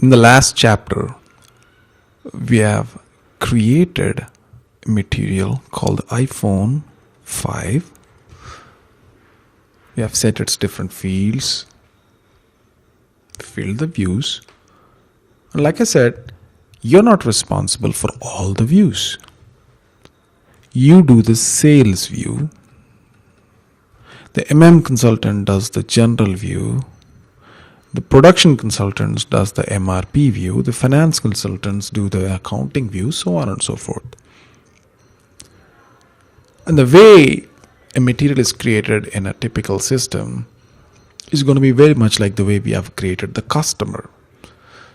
In the last chapter, we have created a material called iPhone 5. We have set its different fields, filled the views. And like I said, you're not responsible for all the views. You do the sales view. The MM consultant does the general view. The production consultants does the MRP view. The finance consultants do the accounting view, so on and so forth. And the way a material is created in a typical system is going to be very much like the way we have created the customer.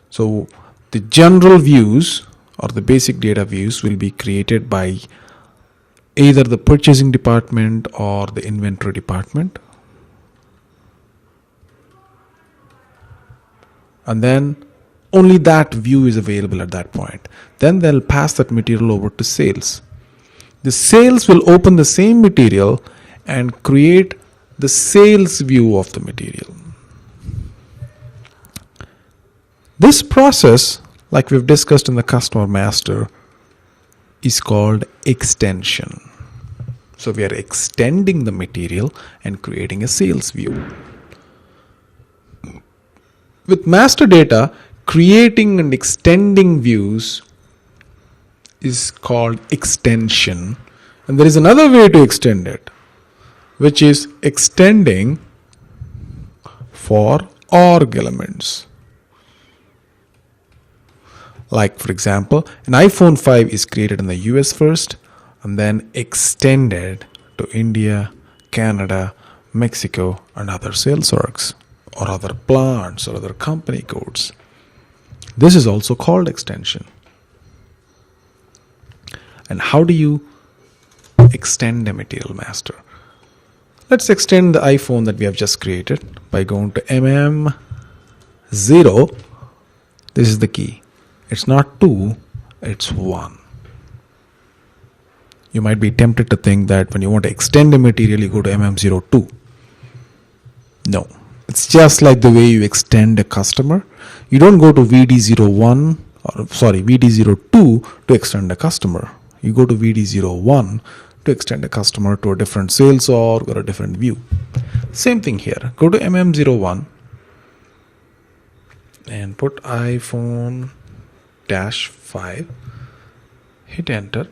So the general views or the basic data views will be created by either the purchasing department or the inventory department. And then only that view is available at that point. Then they'll pass that material over to sales. The sales will open the same material and create the sales view of the material. This process, like we've discussed in the customer master, is called extension. So we are extending the material and creating a sales view. With master data, creating and extending views is called extension. And there is another way to extend it, which is extending for org elements. Like, for example, an iPhone 5 is created in the US first and then extended to India, Canada, Mexico, and other sales orgs, or other plants, or other company codes. This is also called extension. And how do you extend a material master? Let's extend the iPhone that we have just created by going to MM0. This is the key. It's not 2, it's 1. You might be tempted to think that when you want to extend a material, you go to MM02. No. It's just like the way you extend a customer. You don't go to VD02 to extend a customer. You go to VD01 to extend a customer to a different sales org or a different view. Same thing here. Go to MM01 and put iPhone -5. Hit enter.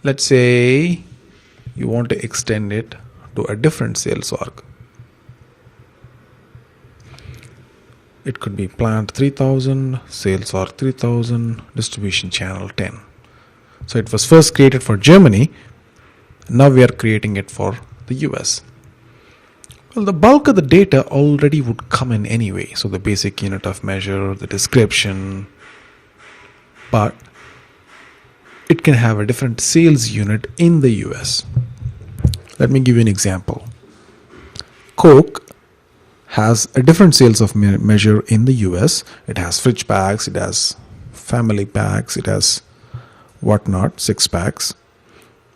Let's say you want to extend it to a different sales org. It could be plant 3000, sales org 3000, distribution channel 10. So it was first created for Germany. Now we are creating it for the US. Well, the bulk of the data already would come in anyway. So the basic unit of measure, the description, but it can have a different sales unit in the US. Let me give you an example. Coke has a different sales of measure in the US. It has fridge packs, it has family packs, it has whatnot, 6 packs.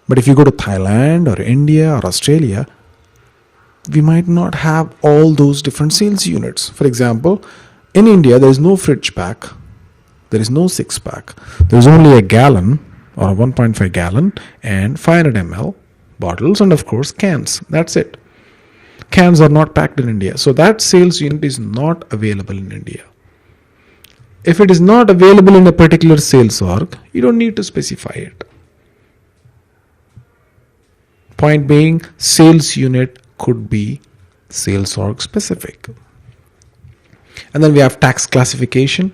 But if you go to Thailand or India or Australia, we might not have all those different sales units. For example, in India, there is no fridge pack, there is no 6 pack. There is only a gallon or a 1.5 gallon and 500 ml bottles, and of course cans. That's it. Cans are not packed in India. So that sales unit is not available in India. If it is not available in a particular sales org, you don't need to specify it. Point being, sales unit could be sales org specific. And then we have tax classification.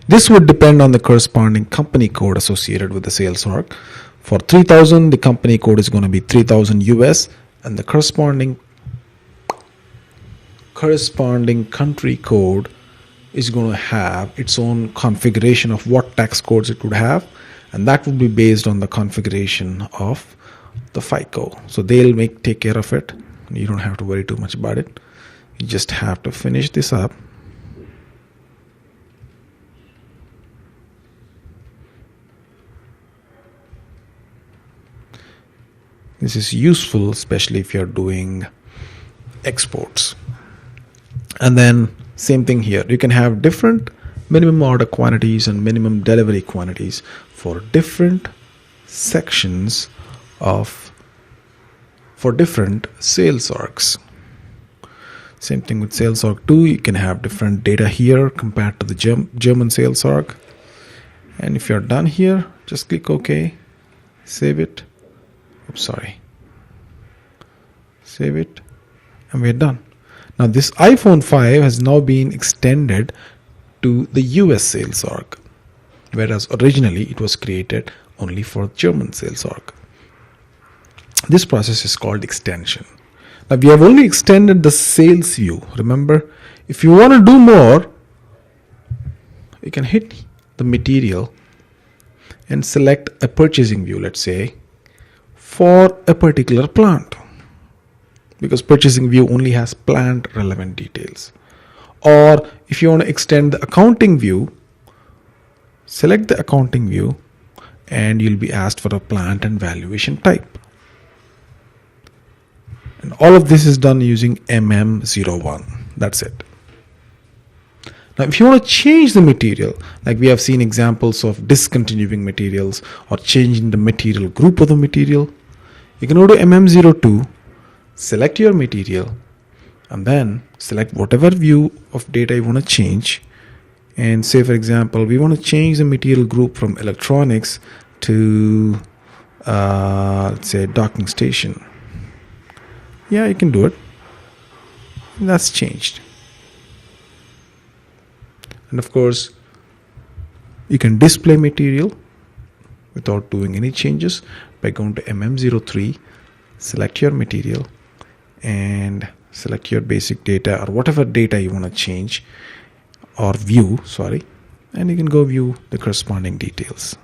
This would depend on the corresponding company code associated with the sales org. For 3000, the company code is going to be 3000 US, and the corresponding country code is going to have its own configuration of what tax codes it would have, and that would be based on the configuration of the FICO. So they'll take care of it. You don't have to worry too much about it. You just have to finish this up. This is useful, especially if you're doing exports. And then Same thing here. You can have different minimum order quantities and minimum delivery quantities for different sections for different sales orgs. Same thing with sales org 2. You can have different data here compared to the German sales org. And if you're done here, just click OK, save it. Oops, sorry. Save it, and we're done. Now this iPhone 5 has now been extended to the US sales org, whereas originally it was created only for German sales org. This process is called extension. Now we have only extended the sales view. Remember, if you want to do more, you can hit the material and select a purchasing view, let's say, for a particular plant, because purchasing view only has plant relevant details. Or if you want to extend the accounting view, select the accounting view and you'll be asked for a plant and valuation type. And all of this is done using MM01. That's it. Now if you want to change the material, like we have seen examples of discontinuing materials or changing the material group of the material, you can go to MM02, select your material, and then select whatever view of data you want to change. And say, for example, we want to change the material group from electronics to, let's say, docking station. Yeah, you can do it. And that's changed. And of course, you can display material without doing any changes by going to MM03, select your material, and select your basic data or whatever data you want to change or view, and you can go view the corresponding details.